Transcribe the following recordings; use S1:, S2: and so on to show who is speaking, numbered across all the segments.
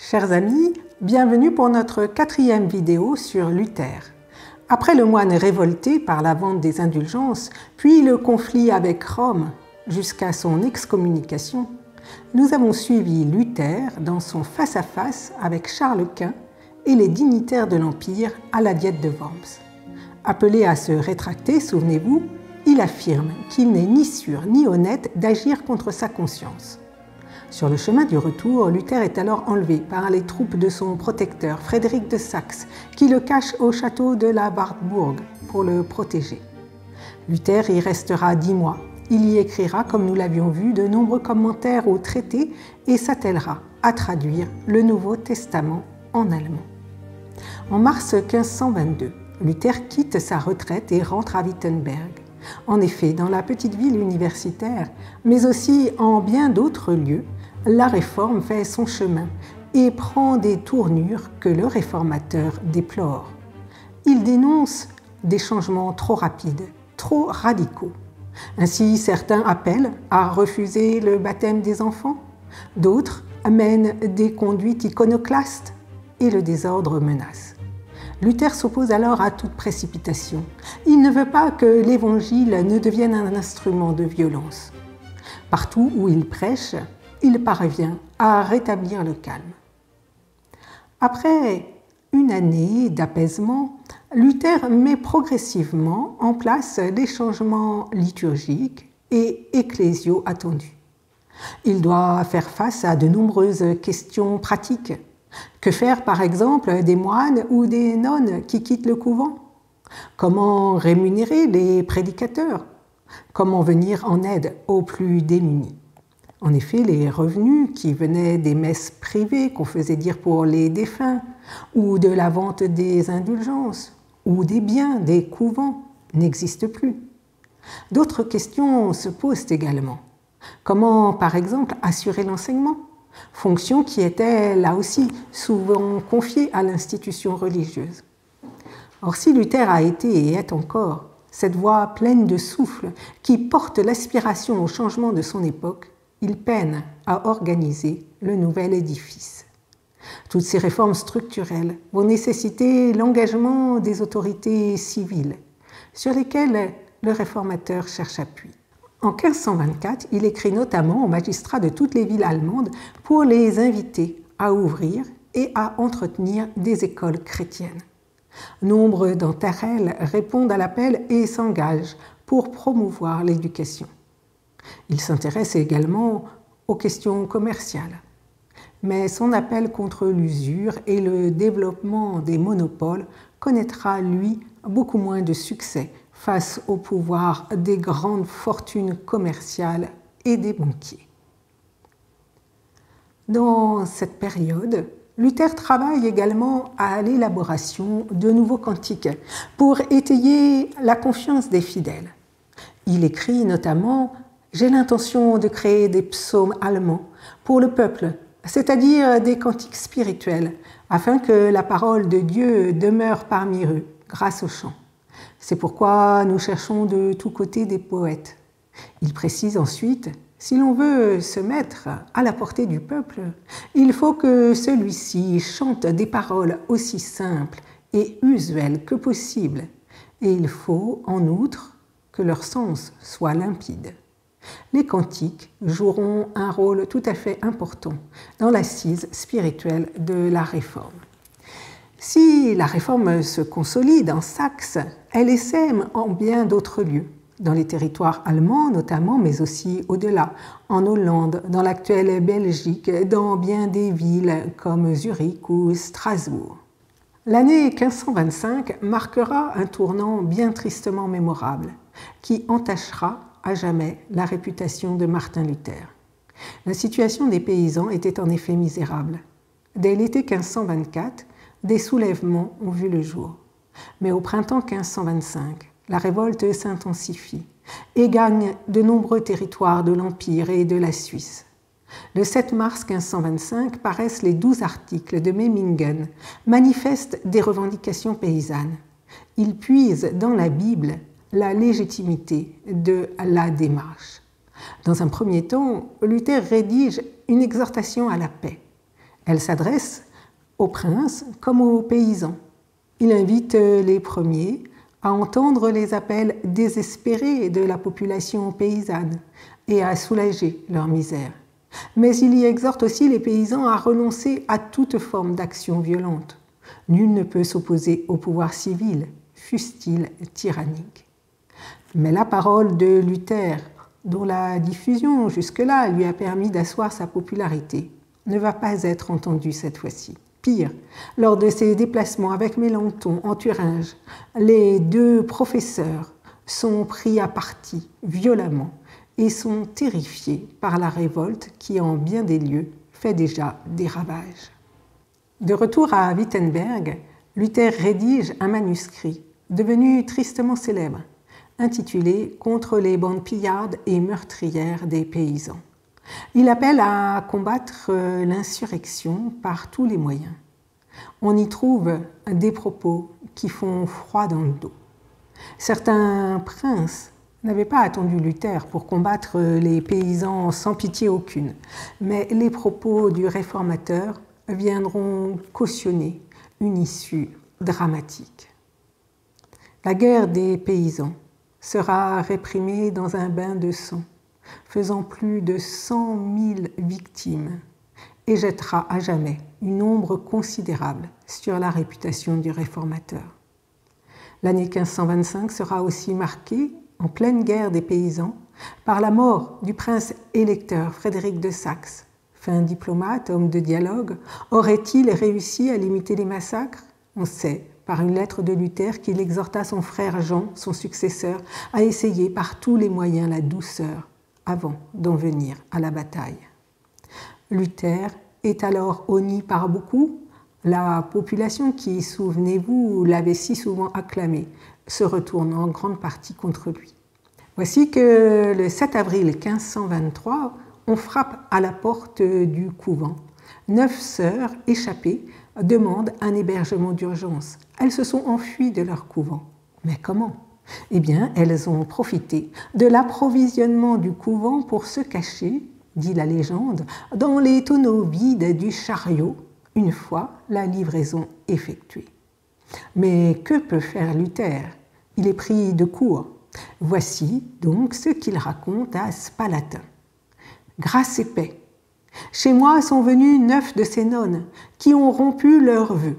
S1: Chers amis, bienvenue pour notre 4e vidéo sur Luther. Après le moine révolté par la vente des indulgences, puis le conflit avec Rome jusqu'à son excommunication, nous avons suivi Luther dans son face-à-face avec Charles Quint et les dignitaires de l'Empire à la Diète de Worms. Appelé à se rétracter, souvenez-vous, il affirme qu'il n'est ni sûr ni honnête d'agir contre sa conscience. Sur le chemin du retour, Luther est alors enlevé par les troupes de son protecteur, Frédéric de Saxe, qui le cache au château de la Wartburg pour le protéger. Luther y restera 10 mois. Il y écrira, comme nous l'avions vu, de nombreux commentaires aux traités et s'attellera à traduire le Nouveau Testament en allemand. En mars 1522, Luther quitte sa retraite et rentre à Wittenberg. En effet, dans la petite ville universitaire, mais aussi en bien d'autres lieux, la réforme fait son chemin et prend des tournures que le réformateur déplore. Il dénonce des changements trop rapides, trop radicaux. Ainsi, certains appellent à refuser le baptême des enfants, d'autres amènent des conduites iconoclastes et le désordre menace. Luther s'oppose alors à toute précipitation. Il ne veut pas que l'Évangile ne devienne un instrument de violence. Partout où il prêche, il parvient à rétablir le calme. Après une année d'apaisement, Luther met progressivement en place des changements liturgiques et ecclésiaux attendus. Il doit faire face à de nombreuses questions pratiques. Que faire, par exemple, des moines ou des nonnes qui quittent le couvent? Comment rémunérer les prédicateurs? Comment venir en aide aux plus démunis? En effet, les revenus qui venaient des messes privées qu'on faisait dire pour les défunts, ou de la vente des indulgences, ou des biens des couvents, n'existent plus. D'autres questions se posent également. Comment, par exemple, assurer l'enseignement? Fonction qui était, là aussi, souvent confiée à l'institution religieuse. Or, si Luther a été et est encore cette voix pleine de souffle qui porte l'aspiration au changement de son époque, il peine à organiser le nouvel édifice. Toutes ces réformes structurelles vont nécessiter l'engagement des autorités civiles, sur lesquelles le réformateur cherche appui. En 1524, il écrit notamment aux magistrats de toutes les villes allemandes pour les inviter à ouvrir et à entretenir des écoles chrétiennes. Nombre d'entre elles répondent à l'appel et s'engagent pour promouvoir l'éducation. Il s'intéresse également aux questions commerciales. Mais son appel contre l'usure et le développement des monopoles connaîtra, lui, beaucoup moins de succès face au pouvoir des grandes fortunes commerciales et des banquiers. Dans cette période, Luther travaille également à l'élaboration de nouveaux cantiques pour étayer la confiance des fidèles. Il écrit notamment « J'ai l'intention de créer des psaumes allemands pour le peuple, c'est-à-dire des cantiques spirituels, afin que la parole de Dieu demeure parmi eux grâce au chant. C'est pourquoi nous cherchons de tous côtés des poètes. » Il précise ensuite « Si l'on veut se mettre à la portée du peuple, il faut que celui-ci chante des paroles aussi simples et usuelles que possible, et il faut, en outre, que leur sens soit limpide. » Les cantiques joueront un rôle tout à fait important dans l'assise spirituelle de la Réforme. Si la Réforme se consolide en Saxe, elle essaime en bien d'autres lieux, dans les territoires allemands notamment, mais aussi au-delà, en Hollande, dans l'actuelle Belgique, dans bien des villes comme Zurich ou Strasbourg. L'année 1525 marquera un tournant bien tristement mémorable, qui entachera à jamais la réputation de Martin Luther. La situation des paysans était en effet misérable. Dès l'été 1524, des soulèvements ont vu le jour. Mais au printemps 1525, la révolte s'intensifie et gagne de nombreux territoires de l'Empire et de la Suisse. Le 7 mars 1525 paraissent les 12 articles de Memmingen, manifestent des revendications paysannes. Ils puisent dans la Bible la légitimité de la démarche. Dans un premier temps, Luther rédige une exhortation à la paix. Elle s'adresse aux princes comme aux paysans. Il invite les premiers à entendre les appels désespérés de la population paysanne et à soulager leur misère. Mais il y exhorte aussi les paysans à renoncer à toute forme d'action violente. Nul ne peut s'opposer au pouvoir civil, fût-il tyrannique. Mais la parole de Luther, dont la diffusion jusque-là lui a permis d'asseoir sa popularité, ne va pas être entendue cette fois-ci. Pire, lors de ses déplacements avec Mélenchon en Thuringe, les deux professeurs sont pris à partie violemment et sont terrifiés par la révolte qui, en bien des lieux, fait déjà des ravages. De retour à Wittenberg, Luther rédige un manuscrit, devenu tristement célèbre, intitulé « Contre les bandes pillardes et meurtrières des paysans ». Il appelle à combattre l'insurrection par tous les moyens. On y trouve des propos qui font froid dans le dos. Certains princes n'avaient pas attendu Luther pour combattre les paysans sans pitié aucune, mais les propos du réformateur viendront cautionner une issue dramatique. La guerre des paysans sera réprimée dans un bain de sang, faisant plus de 100 000 victimes, et jettera à jamais une ombre considérable sur la réputation du réformateur. L'année 1525 sera aussi marquée, en pleine guerre des paysans, par la mort du prince électeur Frédéric de Saxe. Fin diplomate, homme de dialogue, aurait-il réussi à limiter les massacres? On sait, par une lettre de Luther, qu'il exhorta son frère Jean, son successeur, à essayer par tous les moyens la douceur avant d'en venir à la bataille. Luther est alors honni par beaucoup. La population qui, souvenez-vous, l'avait si souvent acclamé, se retourne en grande partie contre lui. Voici que le 7 avril 1523, on frappe à la porte du couvent. 9 sœurs échappées demandent un hébergement d'urgence. Elles se sont enfuies de leur couvent. Mais comment? Eh bien, elles ont profité de l'approvisionnement du couvent pour se cacher, dit la légende, dans les tonneaux vides du chariot, une fois la livraison effectuée. Mais que peut faire Luther? Il est pris de court. Voici donc ce qu'il raconte à Spalatin. Grâce et paix. Chez moi sont venues 9 de ces nonnes qui ont rompu leurs vœux.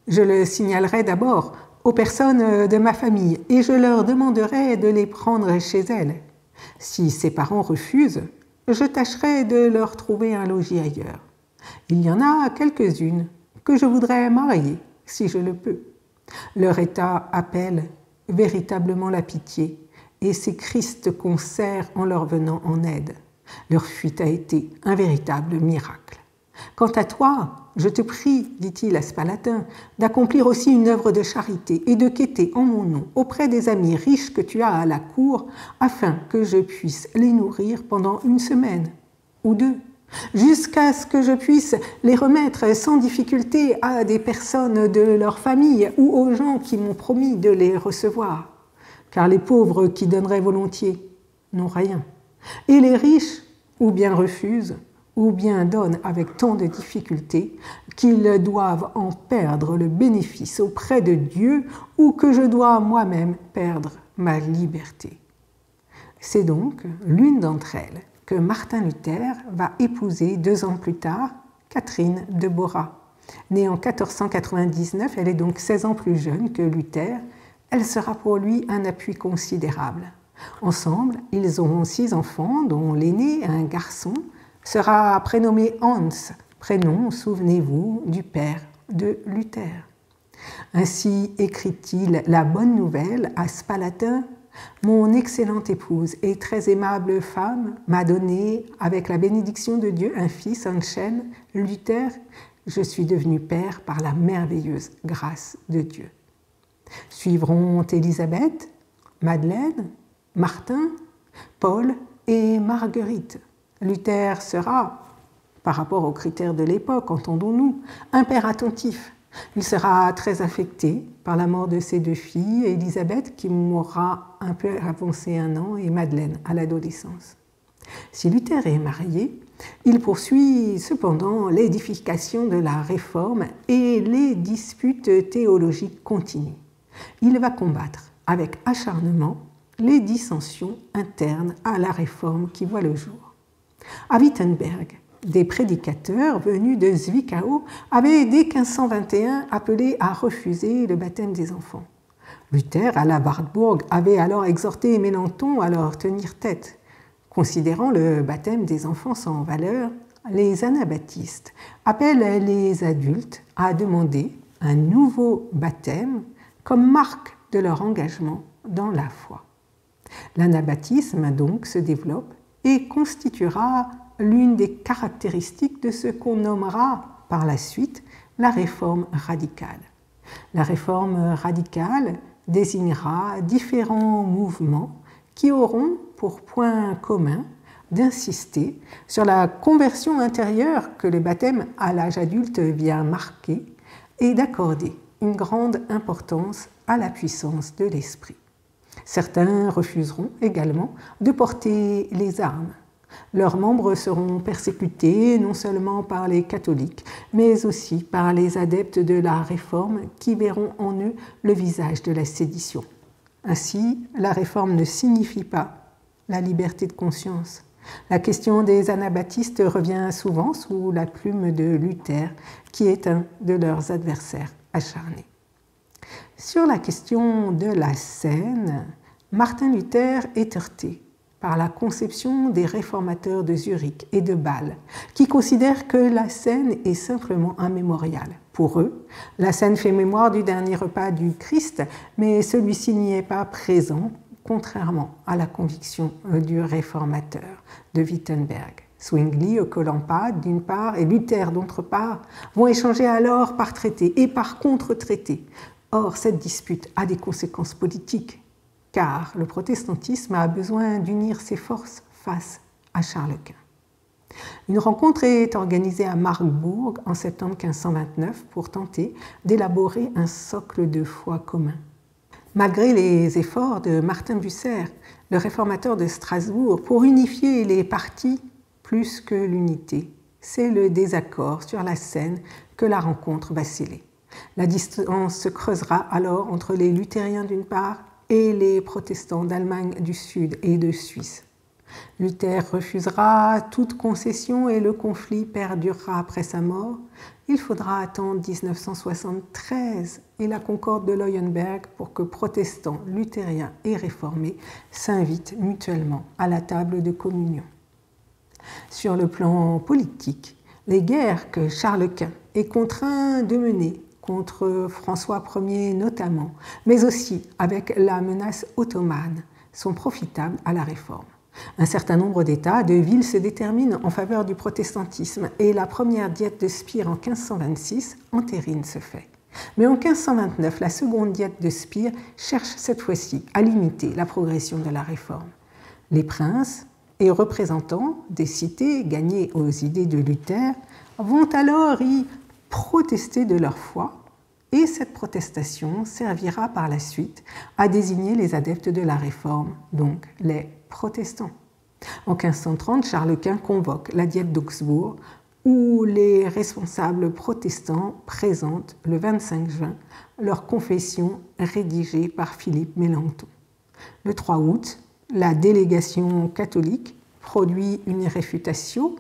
S1: Je le signalerai d'abord aux personnes de ma famille et je leur demanderai de les prendre chez elles. Si ses parents refusent, je tâcherai de leur trouver un logis ailleurs. Il y en a quelques-unes que je voudrais marier, si je le peux. Leur état appelle véritablement la pitié et c'est Christ qu'on sert en leur venant en aide. Leur fuite a été un véritable miracle. Quant à toi, je te prie, dit-il à Spalatin, d'accomplir aussi une œuvre de charité et de quêter en mon nom auprès des amis riches que tu as à la cour, afin que je puisse les nourrir pendant 1 semaine ou 2, jusqu'à ce que je puisse les remettre sans difficulté à des personnes de leur famille ou aux gens qui m'ont promis de les recevoir. Car les pauvres qui donneraient volontiers n'ont rien, et les riches ou bien refusent, ou bien donnent avec tant de difficulté qu'ils doivent en perdre le bénéfice auprès de Dieu ou que je dois moi-même perdre ma liberté. C'est donc l'une d'entre elles que Martin Luther va épouser 2 ans plus tard, Catherine de Bora. Née en 1499, elle est donc 16 ans plus jeune que Luther. Elle sera pour lui un appui considérable. Ensemble, ils auront 6 enfants, dont l'aîné, un garçon, sera prénommé Hans, prénom, souvenez-vous, du père de Luther. Ainsi écrit-il la bonne nouvelle à Spalatin. Mon excellente épouse et très aimable femme m'a donné, avec la bénédiction de Dieu, un fils, Hanschen, Luther. Je suis devenu père par la merveilleuse grâce de Dieu. Suivront Élisabeth, Madeleine, Martin, Paul et Marguerite. Luther sera, par rapport aux critères de l'époque, entendons-nous, un père attentif. Il sera très affecté par la mort de ses 2 filles, Élisabeth qui mourra un peu avancée 1 an et Madeleine à l'adolescence. Si Luther est marié, Il poursuit cependant l'édification de la Réforme et les disputes théologiques continuent. Il va combattre avec acharnement les dissensions internes à la Réforme qui voient le jour. À Wittenberg, des prédicateurs venus de Zwickau avaient dès 1521 appelé à refuser le baptême des enfants. Luther, à la Wartburg, avait alors exhorté Mélenchon à leur tenir tête. Considérant le baptême des enfants sans valeur, les anabaptistes appellent les adultes à demander un nouveau baptême comme marque de leur engagement dans la foi. L'anabaptisme donc se développe et constituera l'une des caractéristiques de ce qu'on nommera par la suite la réforme radicale. La réforme radicale désignera différents mouvements qui auront pour point commun d'insister sur la conversion intérieure que le baptême à l'âge adulte vient marquer et d'accorder une grande importance à la puissance de l'esprit. Certains refuseront également de porter les armes. Leurs membres seront persécutés non seulement par les catholiques, mais aussi par les adeptes de la Réforme qui verront en eux le visage de la sédition. Ainsi, la Réforme ne signifie pas la liberté de conscience. La question des anabaptistes revient souvent sous la plume de Luther, qui est un de leurs adversaires acharnés. Sur la question de la scène, Martin Luther est heurté par la conception des réformateurs de Zurich et de Bâle, qui considèrent que la scène est simplement un mémorial. Pour eux, la scène fait mémoire du dernier repas du Christ, mais celui-ci n'y est pas présent, contrairement à la conviction du réformateur de Wittenberg. Zwingli, Collampa d'une part et Luther d'autre part vont échanger alors par traité et par contre-traité. Or, cette dispute a des conséquences politiques, car le protestantisme a besoin d'unir ses forces face à Charles Quint. Une rencontre est organisée à Marbourg en septembre 1529 pour tenter d'élaborer un socle de foi commun. Malgré les efforts de Martin Bucer, le réformateur de Strasbourg, pour unifier les partis plus que l'unité, c'est le désaccord sur la scène que la rencontre va sceller. La distance se creusera alors entre les luthériens d'une part et les protestants d'Allemagne du Sud et de Suisse. Luther refusera toute concession et le conflit perdurera après sa mort. Il faudra attendre 1973 et la concorde de Leuenberg pour que protestants, luthériens et réformés s'invitent mutuellement à la table de communion. Sur le plan politique, les guerres que Charles Quint est contraint de mener contre François Ier notamment, mais aussi avec la menace ottomane, sont profitables à la réforme. Un certain nombre d'États, de villes se déterminent en faveur du protestantisme et la première diète de Spire en 1526 entérine ce fait. Mais en 1529, la seconde diète de Spire cherche cette fois-ci à limiter la progression de la réforme. Les princes et représentants des cités gagnées aux idées de Luther vont alors y protester de leur foi et cette protestation servira par la suite à désigner les adeptes de la réforme, donc les protestants. En 1530, Charles Quint convoque la diète d'Augsbourg où les responsables protestants présentent le 25 juin leur confession rédigée par Philippe Mélenchon. Le 3 août, la délégation catholique produit une réfutation.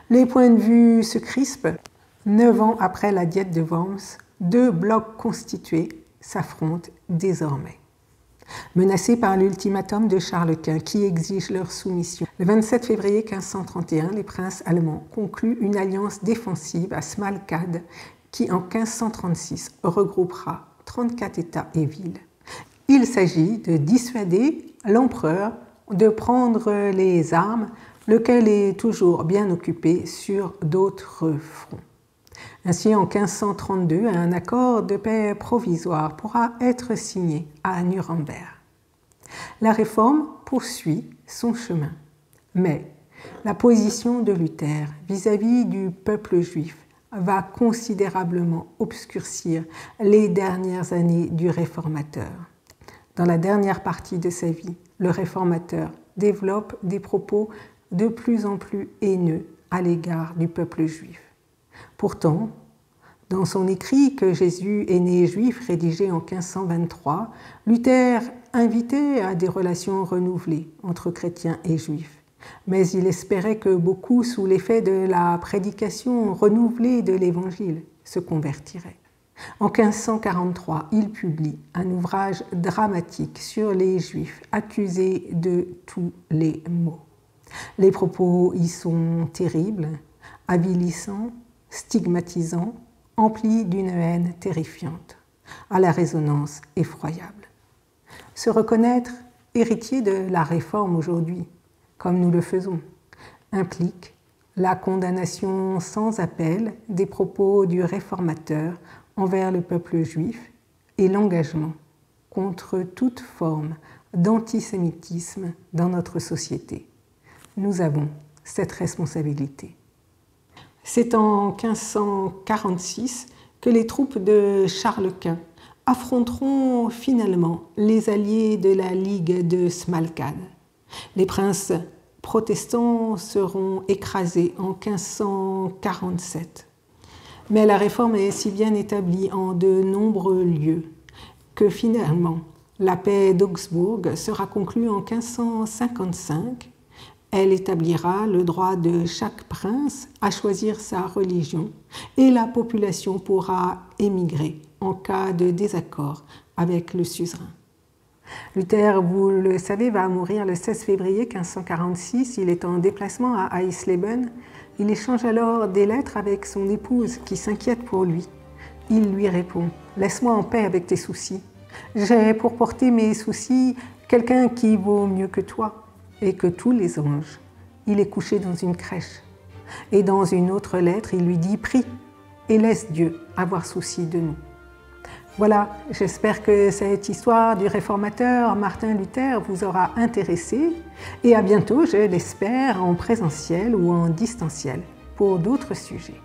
S1: Les points de vue se crispent. 9 ans après la diète de Worms, deux blocs constitués s'affrontent désormais. Menacés par l'ultimatum de Charles Quint qui exige leur soumission, le 27 février 1531, les princes allemands concluent une alliance défensive à Smalkade qui en 1536 regroupera 34 États et villes. Il s'agit de dissuader l'empereur de prendre les armes, lequel est toujours bien occupé sur d'autres fronts. Ainsi, en 1532, un accord de paix provisoire pourra être signé à Nuremberg. La réforme poursuit son chemin, mais la position de Luther vis-à-vis du peuple juif va considérablement obscurcir les dernières années du réformateur. Dans la dernière partie de sa vie, le réformateur développe des propos de plus en plus haineux à l'égard du peuple juif. Pourtant, dans son écrit que Jésus est né juif, rédigé en 1523, Luther invitait à des relations renouvelées entre chrétiens et juifs. Mais il espérait que beaucoup, sous l'effet de la prédication renouvelée de l'Évangile, se convertiraient. En 1543, il publie un ouvrage dramatique sur les Juifs accusés de tous les maux. Les propos y sont terribles, avilissants, stigmatisants, emplis d'une haine terrifiante, à la résonance effroyable. Se reconnaître héritier de la Réforme aujourd'hui, comme nous le faisons, implique la condamnation sans appel des propos du réformateur envers le peuple juif et l'engagement contre toute forme d'antisémitisme dans notre société. Nous avons cette responsabilité. C'est en 1546 que les troupes de Charles Quint affronteront finalement les alliés de la Ligue de Smalkade. Les princes protestants seront écrasés en 1547. Mais la réforme est si bien établie en de nombreux lieux que finalement la paix d'Augsbourg sera conclue en 1555. Elle établira le droit de chaque prince à choisir sa religion et la population pourra émigrer en cas de désaccord avec le suzerain. Luther, vous le savez, va mourir le 16 février 1546. Il est en déplacement à Eisleben. Il échange alors des lettres avec son épouse qui s'inquiète pour lui. Il lui répond « Laisse-moi en paix avec tes soucis. J'ai pour porter mes soucis quelqu'un qui vaut mieux que toi et que tous les anges. Il est couché dans une crèche. » Et dans une autre lettre, il lui dit « Prie et laisse Dieu avoir souci de nous. » Voilà, j'espère que cette histoire du réformateur Martin Luther vous aura intéressé et à bientôt, je l'espère, en présentiel ou en distanciel pour d'autres sujets.